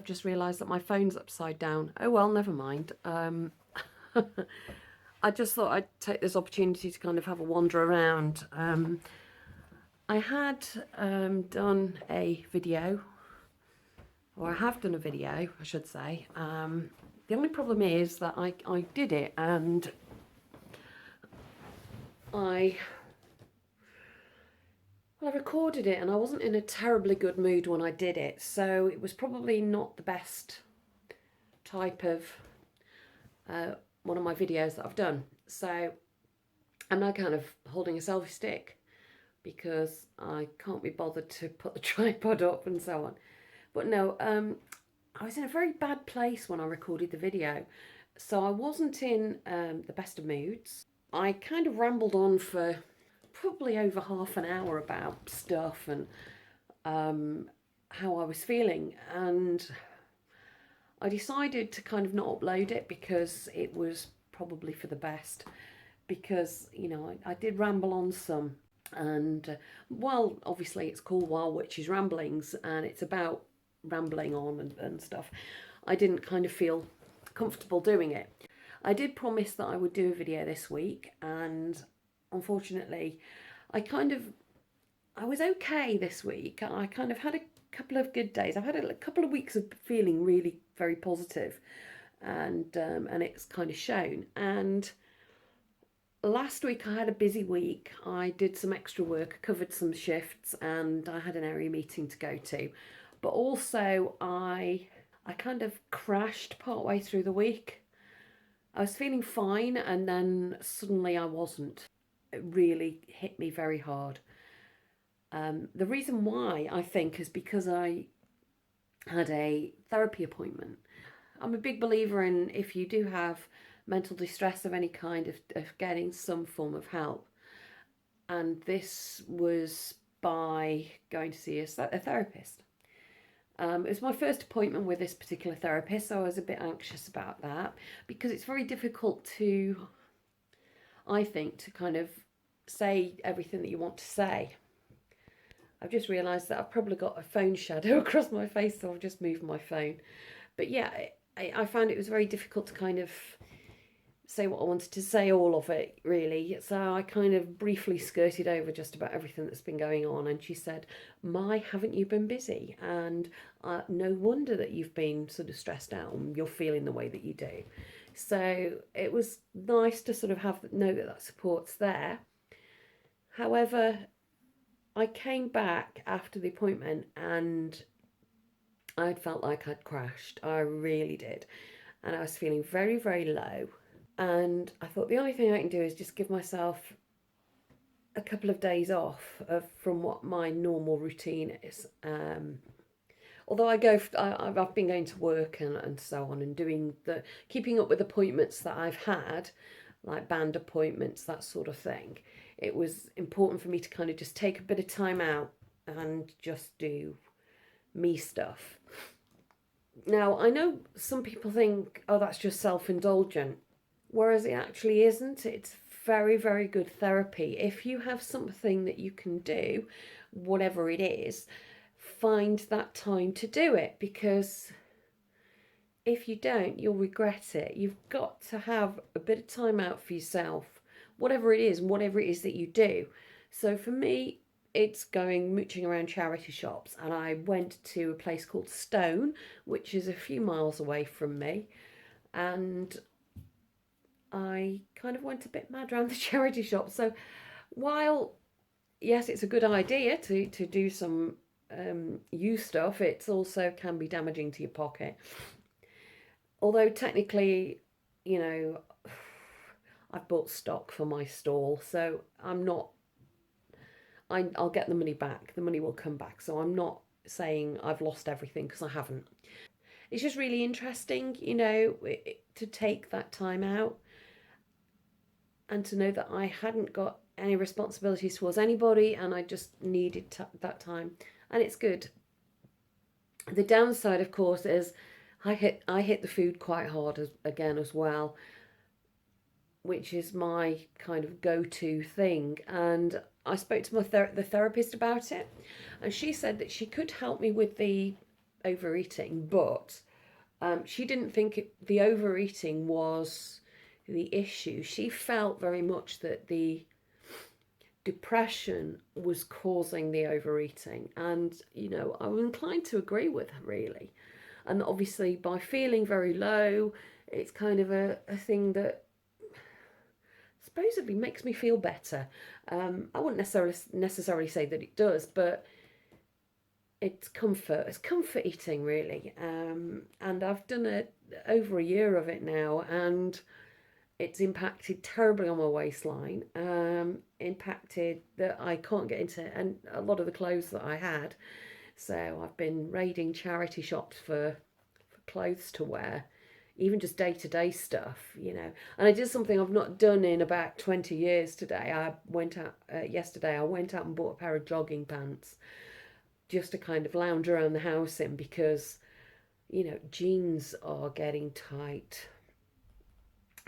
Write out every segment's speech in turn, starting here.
just realised that my phone's upside down. Oh well, never mind. I just thought I'd take this opportunity to kind of have a wander around. I had done a video, or I have done a video, I should say. The only problem is that I did it and I recorded it and I wasn't in a terribly good mood when I did it, so it was probably not the best type of one of my videos that I've done. So I'm now kind of holding a selfie stick because I can't be bothered to put the tripod up and so on. But no, I was in a very bad place when I recorded the video, so I wasn't in the best of moods. I kind of rambled on for probably over half an hour about stuff and how I was feeling, and I decided to kind of not upload it because it was probably for the best, because, you know, I did ramble on some, and well, obviously it's called Wild Witches Ramblings and it's about rambling on and stuff. I didn't kind of feel comfortable doing it. I did promise that I would do a video this week, and unfortunately I was okay this week. I kind of had a couple of good days. I've had a couple of weeks of feeling really very positive, and it's kind of shown. And last week I had a busy week. I did some extra work, covered some shifts, and I had an area meeting to go to. But also I kind of crashed partway through the week. I was feeling fine and then suddenly I wasn't. It really hit me very hard. The reason why, I think, is because I had a therapy appointment. I'm a big believer in, if you do have mental distress of any kind, of getting some form of help. And this was by going to see a therapist. It was my first appointment with this particular therapist, so I was a bit anxious about that, because it's very difficult to, I think, to kind of say everything that you want to say. I've just realised that I've probably got a phone shadow across my face, so I've just moved my phone. But yeah, I found it was very difficult to kind of say what I wanted to say, all of it, really. So I kind of briefly skirted over just about everything that's been going on. And she said, "My, haven't you been busy? And no wonder that you've been sort of stressed out and you're feeling the way that you do." So it was nice to sort of know that support's there. However, I came back after the appointment and I felt like I'd crashed. I really did. And I was feeling very, very low. And I thought the only thing I can do is just give myself a couple of days off from what my normal routine is. Although I've been going to work and so on, and keeping up with appointments that I've had, like band appointments, that sort of thing. It was important for me to kind of just take a bit of time out and just do me stuff. Now, I know some people think, oh, that's just self-indulgent, whereas it actually isn't. It's very, very good therapy. If you have something that you can do, whatever it is, find that time to do it, because if you don't, you'll regret it. You've got to have a bit of time out for yourself, whatever it is that you do. So for me, it's mooching around charity shops, and I went to a place called Stone, which is a few miles away from me, and I kind of went a bit mad around the charity shop. So while, yes, it's a good idea to do some you stuff, it also can be damaging to your pocket. Although technically, you know, I've bought stock for my stall, so I'll get the money back. The money will come back. So I'm not saying I've lost everything, because I haven't. It's just really interesting, you know, to take that time out and to know that I hadn't got any responsibilities towards anybody, and I just needed that time. And it's good. The downside, of course, is I hit the food quite hard as well, which is my kind of go-to thing. And I spoke to the therapist about it, and she said that she could help me with the overeating, but she didn't think the overeating was the issue. She felt very much that the depression was causing the overeating. And, you know, I was inclined to agree with her, really. And obviously, by feeling very low, it's kind of a thing that supposedly makes me feel better. I wouldn't necessarily say that it does, but it's comfort. It's comfort eating, really. And I've done it over a year of it now, and it's impacted terribly on my waistline. Impacted that I can't get into and a lot of the clothes that I had. So I've been raiding charity shops for clothes to wear, even just day to day stuff, you know. And I did something I've not done in about 20 years today. I went out yesterday, I went out and bought a pair of jogging pants just to kind of lounge around the house in because, you know, jeans are getting tight.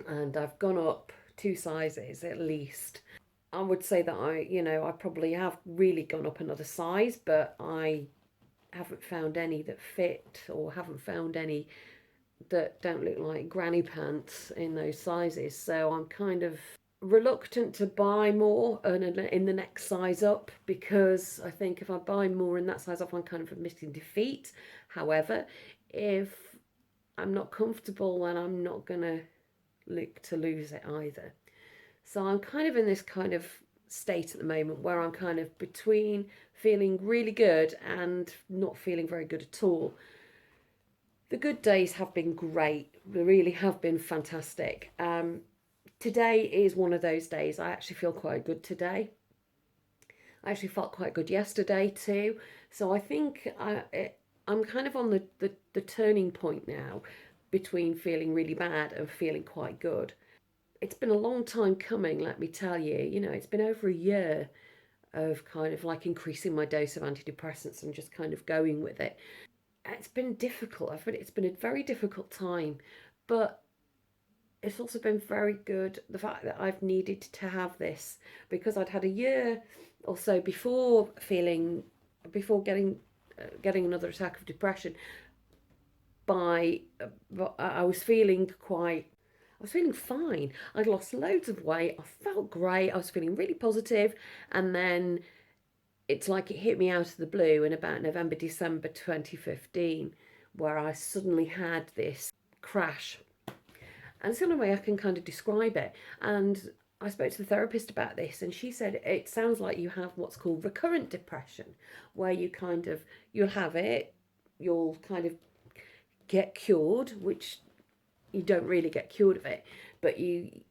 And I've gone up 2 sizes at least. I would say that I probably have really gone up another size, but I haven't found any that fit or haven't found any that don't look like granny pants in those sizes. So I'm kind of reluctant to buy more in the next size up because I think if I buy more in that size up, I'm kind of admitting defeat. However, if I'm not comfortable, then I'm not going to look to lose it either. So I'm kind of in this kind of state at the moment where I'm kind of between feeling really good and not feeling very good at all. The good days have been great. They really have been fantastic. Today is one of those days. I actually feel quite good today. I actually felt quite good yesterday too. So I think I'm kind of on the turning point now between feeling really bad and feeling quite good. It's been a long time coming, let me tell you. You know, it's been over a year of kind of like increasing my dose of antidepressants and just kind of going with it. It's been difficult. It's been a very difficult time, but it's also been very good the fact that I've needed to have this because I'd had a year or so before getting another attack of depression. I was feeling fine. I'd lost loads of weight. I felt great. I was feeling really positive, and then it's like it hit me out of the blue in about November, December 2015, where I suddenly had this crash. And it's the only way I can kind of describe it. And I spoke to the therapist about this, and she said it sounds like you have what's called recurrent depression, where you'll have it, you'll kind of get cured, which you don't really get cured of it, but you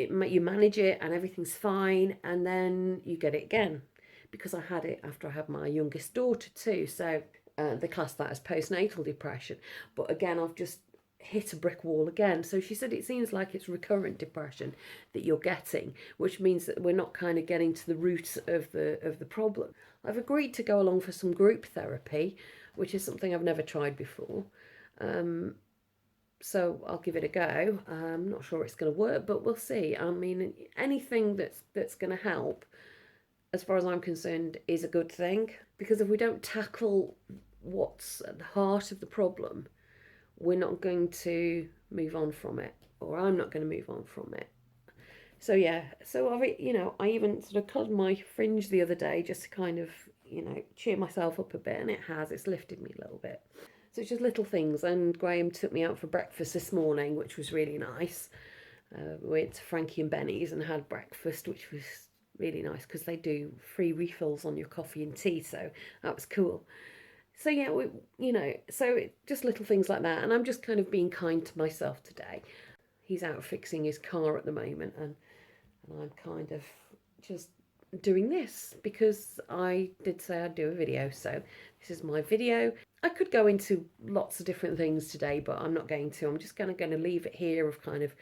manage it and everything's fine, and then you get it again. Because I had it after I had my youngest daughter too, so they class that as postnatal depression. But again, I've just hit a brick wall again. So she said it seems like it's recurrent depression that you're getting, which means that we're not kind of getting to the root of the problem. I've agreed to go along for some group therapy, which is something I've never tried before. So I'll give it a go. I'm not sure it's going to work, but we'll see. I mean, anything that's going to help, as far as I'm concerned, is a good thing. Because if we don't tackle what's at the heart of the problem, we're not going to move on from it, or I'm not going to move on from it. So yeah, I even sort of cut my fringe the other day just to kind of, cheer myself up a bit, and it's lifted me a little bit. So it's just little things. And Graham took me out for breakfast this morning, which was really nice. We went to Frankie and Benny's and had breakfast, which was really nice because they do free refills on your coffee and tea, so that was cool. So yeah, just little things like that, and I'm just kind of being kind to myself today. He's out fixing his car at the moment, and I'm kind of just doing this because I did say I'd do a video, so this is my video. I could go into lots of different things today, but I'm not going to. I'm just going to leave it here of kind of